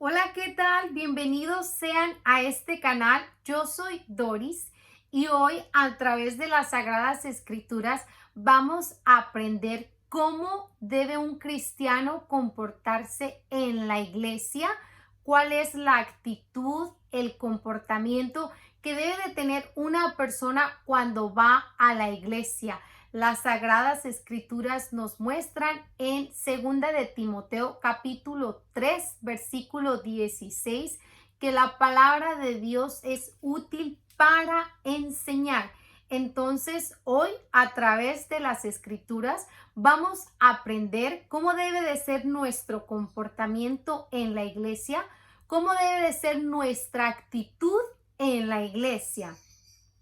Hola, ¿qué tal? Bienvenidos sean a este canal. Yo soy Doris y hoy a través de las Sagradas Escrituras vamos a aprender cómo debe un cristiano comportarse en la iglesia, cuál es la actitud, el comportamiento que debe de tener una persona cuando va a la iglesia. Las Sagradas Escrituras nos muestran en Segunda de Timoteo capítulo 3 versículo 16 que la palabra de Dios es útil para enseñar. Entonces, hoy a través de las Escrituras vamos a aprender cómo debe de ser nuestro comportamiento en la iglesia, cómo debe de ser nuestra actitud en la iglesia.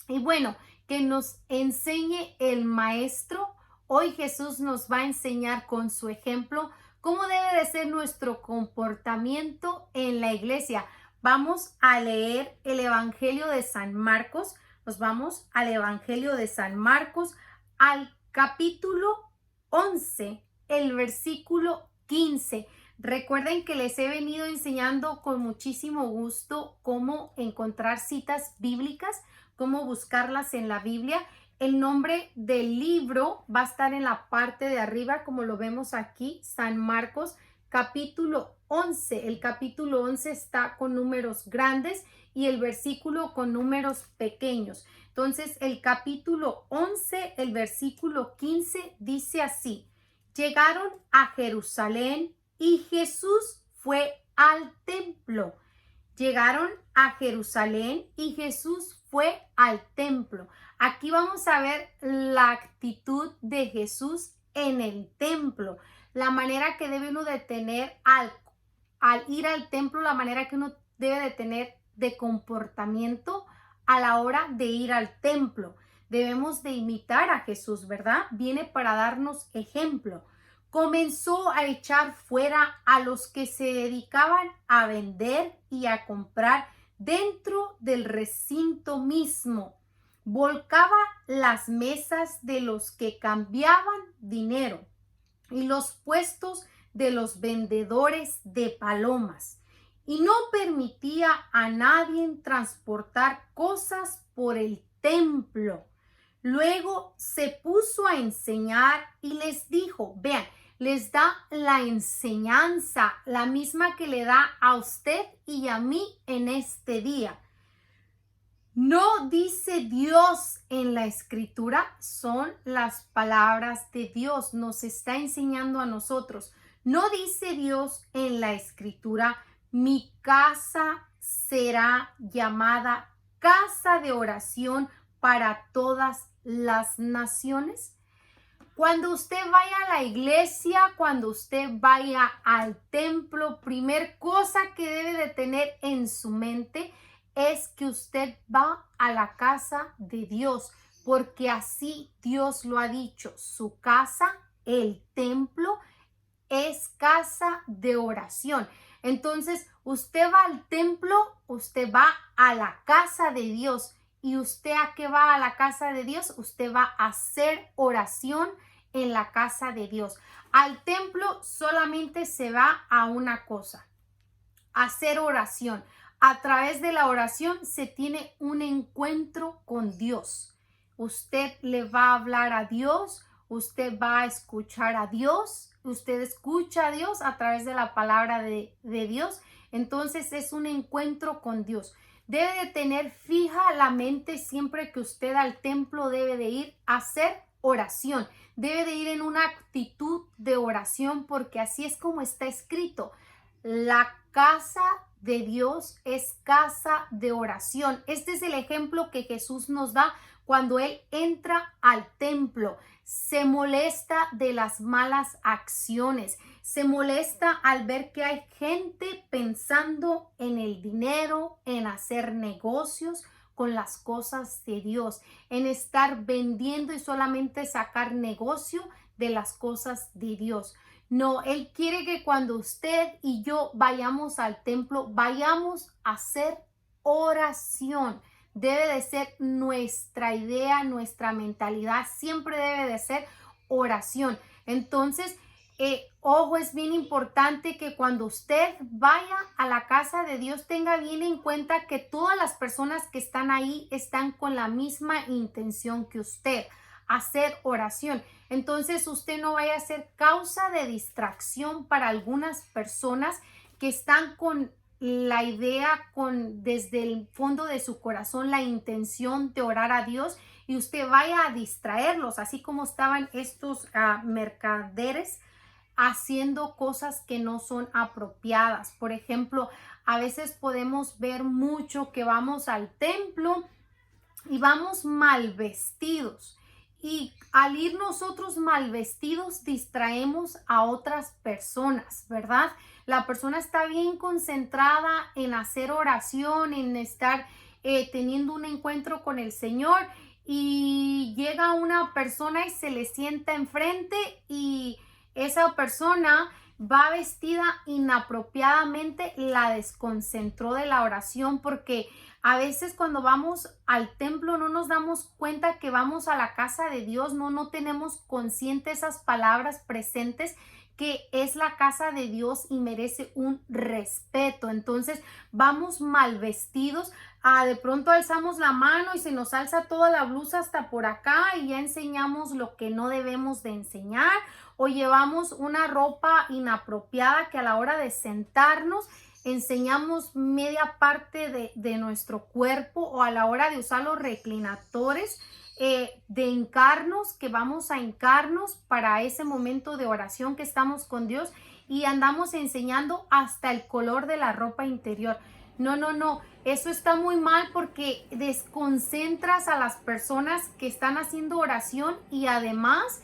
Y bueno, que nos enseñe el maestro. Hoy Jesús nos va a enseñar con su ejemplo cómo debe de ser nuestro comportamiento en la iglesia. Vamos a leer el Evangelio de San Marcos. Nos vamos al Evangelio de San Marcos, al capítulo 11, el versículo 15. Recuerden que les he venido enseñando con muchísimo gusto cómo encontrar citas bíblicas, cómo buscarlas en la Biblia. El nombre del libro va a estar en la parte de arriba, como lo vemos aquí, San Marcos, capítulo 11. El capítulo 11 está con números grandes y el versículo con números pequeños. Entonces, el capítulo 11, el versículo 15 dice así: llegaron a Jerusalén y Jesús fue al templo. Llegaron a Jerusalén y Jesús fue al templo. Aquí vamos a ver la actitud de Jesús en el templo, la manera que debe uno de tener al ir al templo, la manera que uno debe de tener de comportamiento a la hora de ir al templo. Debemos de imitar a Jesús, ¿verdad? Viene para darnos ejemplo. Comenzó a echar fuera a los que se dedicaban a vender y a comprar dentro del recinto mismo. Volcaba las mesas de los que cambiaban dinero y los puestos de los vendedores de palomas, y no permitía a nadie transportar cosas por el templo. Luego se puso a enseñar y les dijo, vean, les da la enseñanza, la misma que le da a usted y a mí en este día. No dice Dios en la escritura, son las palabras de Dios, nos está enseñando a nosotros. No dice Dios en la escritura, mi casa será llamada casa de oración para todas las naciones. Cuando usted vaya a la iglesia, cuando usted vaya al templo, primer cosa que debe de tener en su mente es que usted va a la casa de Dios, porque así Dios lo ha dicho. Su casa, el templo, es casa de oración. Entonces, usted va al templo, usted va a la casa de Dios. ¿Y usted a qué va a la casa de Dios? Usted va a hacer oración en la casa de Dios. Al templo solamente se va a una cosa: hacer oración. A través de la oración se tiene un encuentro con Dios. Usted le va a hablar a Dios, usted va a escuchar a Dios, usted escucha a Dios a través de la palabra de Dios. Entonces es un encuentro con Dios. Debe de tener fija la mente siempre que usted al templo, debe de ir a hacer oración. Debe de ir en una actitud de oración, porque así es como está escrito. La casa de Dios es casa de oración. Este es el ejemplo que Jesús nos da cuando Él entra al templo. Se molesta de las malas acciones. Se molesta al ver que hay gente pensando en el dinero, en hacer negocios con las cosas de Dios, en estar vendiendo y solamente sacar negocio de las cosas de Dios. No, Él quiere que cuando usted y yo vayamos al templo, vayamos a hacer oración. Debe de ser nuestra idea, nuestra mentalidad, siempre debe de ser oración. Entonces, Ojo, es bien importante que cuando usted vaya a la casa de Dios tenga bien en cuenta que todas las personas que están ahí están con la misma intención que usted, hacer oración. Entonces usted no vaya a ser causa de distracción para algunas personas que están con la idea, con desde el fondo de su corazón la intención de orar a Dios, y usted vaya a distraerlos, así como estaban estos mercaderes haciendo cosas que no son apropiadas. Por ejemplo, a veces podemos ver mucho que vamos al templo y vamos mal vestidos. Y al ir nosotros mal vestidos, distraemos a otras personas, ¿verdad? La persona está bien concentrada en hacer oración, en estar teniendo un encuentro con el Señor, y llega una persona y se le sienta enfrente, y esa persona va vestida inapropiadamente, la desconcentró de la oración, porque a veces cuando vamos al templo no nos damos cuenta que vamos a la casa de Dios, no tenemos consciente esas palabras presentes, que es la casa de Dios y merece un respeto. Entonces vamos mal vestidos, de pronto alzamos la mano y se nos alza toda la blusa hasta por acá y ya enseñamos lo que no debemos de enseñar, o llevamos una ropa inapropiada que a la hora de sentarnos enseñamos media parte de nuestro cuerpo, o a la hora de usar los reclinadores, de hincarnos, que vamos a hincarnos para ese momento de oración que estamos con Dios, y andamos enseñando hasta el color de la ropa interior. No, eso está muy mal, porque desconcentras a las personas que están haciendo oración, y además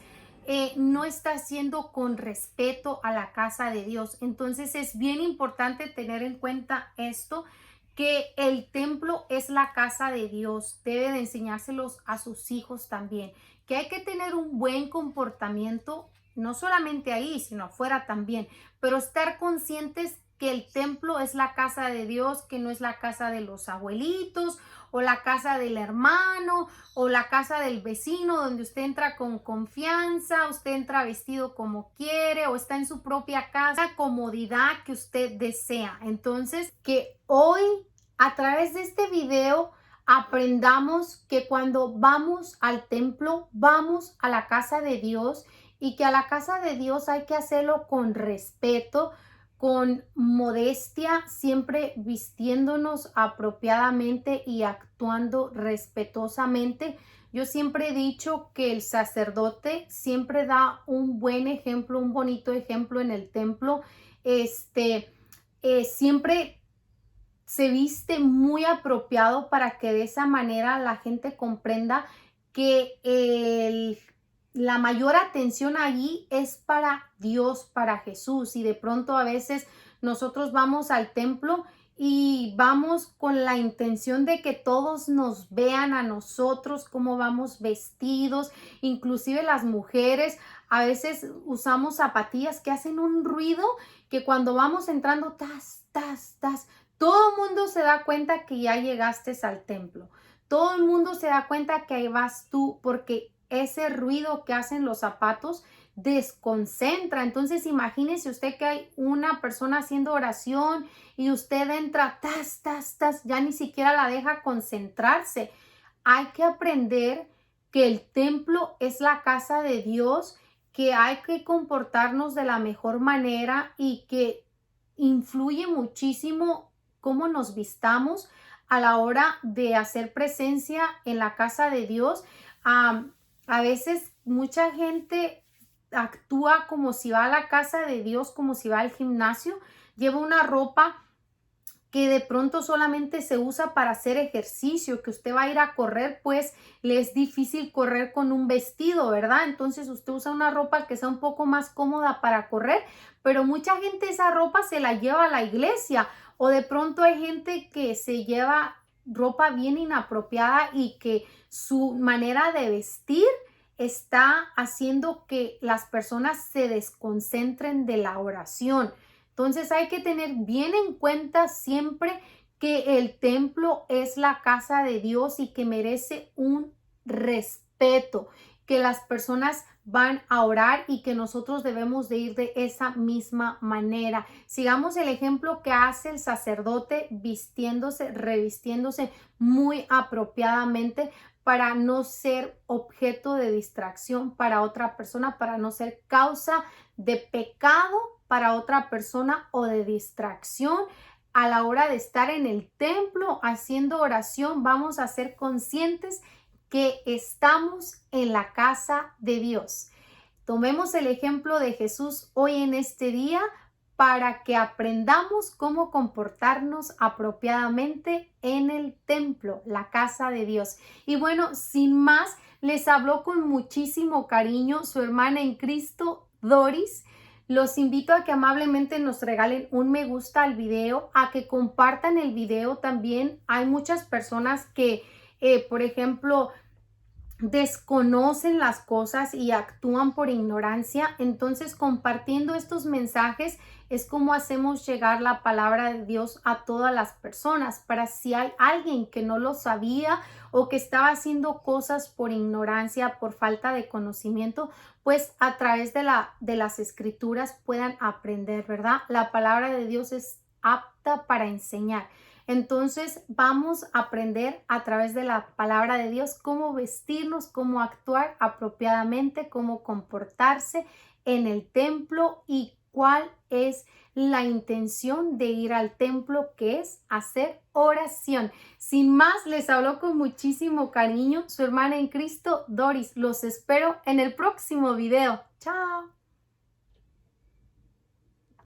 no está haciendo con respeto a la casa de Dios. Entonces es bien importante tener en cuenta esto, que el templo es la casa de Dios. Debe de enseñárselos a sus hijos también, que hay que tener un buen comportamiento, no solamente ahí, sino afuera también, pero estar conscientes que el templo es la casa de Dios, que no es la casa de los abuelitos, o la casa del hermano, o la casa del vecino, donde usted entra con confianza, usted entra vestido como quiere, o está en su propia casa, la comodidad que usted desea. Entonces, que hoy a través de este video aprendamos que cuando vamos al templo, vamos a la casa de Dios, y que a la casa de Dios hay que hacerlo con respeto, con modestia, siempre vistiéndonos apropiadamente y actuando respetuosamente. Yo siempre he dicho que el sacerdote siempre da un buen ejemplo, un bonito ejemplo en el templo. Siempre se viste muy apropiado, para que de esa manera la gente comprenda que la mayor atención allí es para Dios, para Jesús. Y de pronto a veces nosotros vamos al templo y vamos con la intención de que todos nos vean a nosotros, cómo vamos vestidos. Inclusive las mujeres a veces usamos zapatillas que hacen un ruido, que cuando vamos entrando, tas, tas, tas, todo el mundo se da cuenta que ya llegaste al templo. Todo el mundo se da cuenta que ahí vas tú, porque ese ruido que hacen los zapatos desconcentra. Entonces imagínese usted que hay una persona haciendo oración y usted entra, tas, tas, tas, ya ni siquiera la deja concentrarse. Hay que aprender que el templo es la casa de Dios, que hay que comportarnos de la mejor manera, y que influye muchísimo cómo nos vistamos a la hora de hacer presencia en la casa de Dios. A veces mucha gente actúa como si va a la casa de Dios, como si va al gimnasio, lleva una ropa que de pronto solamente se usa para hacer ejercicio, que usted va a ir a correr, pues le es difícil correr con un vestido, ¿verdad? Entonces usted usa una ropa que sea un poco más cómoda para correr, pero mucha gente esa ropa se la lleva a la iglesia, o de pronto hay gente que se lleva ropa bien inapropiada, y que su manera de vestir está haciendo que las personas se desconcentren de la oración. Entonces hay que tener bien en cuenta siempre que el templo es la casa de Dios y que merece un respeto, que las personas van a orar y que nosotros debemos de ir de esa misma manera. Sigamos el ejemplo que hace el sacerdote vistiéndose, revistiéndose muy apropiadamente para no ser objeto de distracción para otra persona, para no ser causa de pecado para otra persona o de distracción. A la hora de estar en el templo haciendo oración, vamos a ser conscientes que estamos en la casa de Dios. Tomemos el ejemplo de Jesús hoy en este día para que aprendamos cómo comportarnos apropiadamente en el templo, la casa de Dios. Y bueno, sin más, les habló con muchísimo cariño su hermana en Cristo, Doris. Los invito a que amablemente nos regalen un me gusta al video, a que compartan el video también. Hay muchas personas que, por ejemplo, desconocen las cosas y actúan por ignorancia. Entonces, compartiendo estos mensajes es como hacemos llegar la palabra de Dios a todas las personas, para si hay alguien que no lo sabía o que estaba haciendo cosas por ignorancia, por falta de conocimiento, pues a través de las escrituras puedan aprender, ¿verdad? La palabra de Dios es apta para enseñar. Entonces vamos a aprender a través de la palabra de Dios cómo vestirnos, cómo actuar apropiadamente, cómo comportarse en el templo y cuál es la intención de ir al templo, que es hacer oración. Sin más, les hablo con muchísimo cariño su hermana en Cristo, Doris. Los espero en el próximo video. Chao.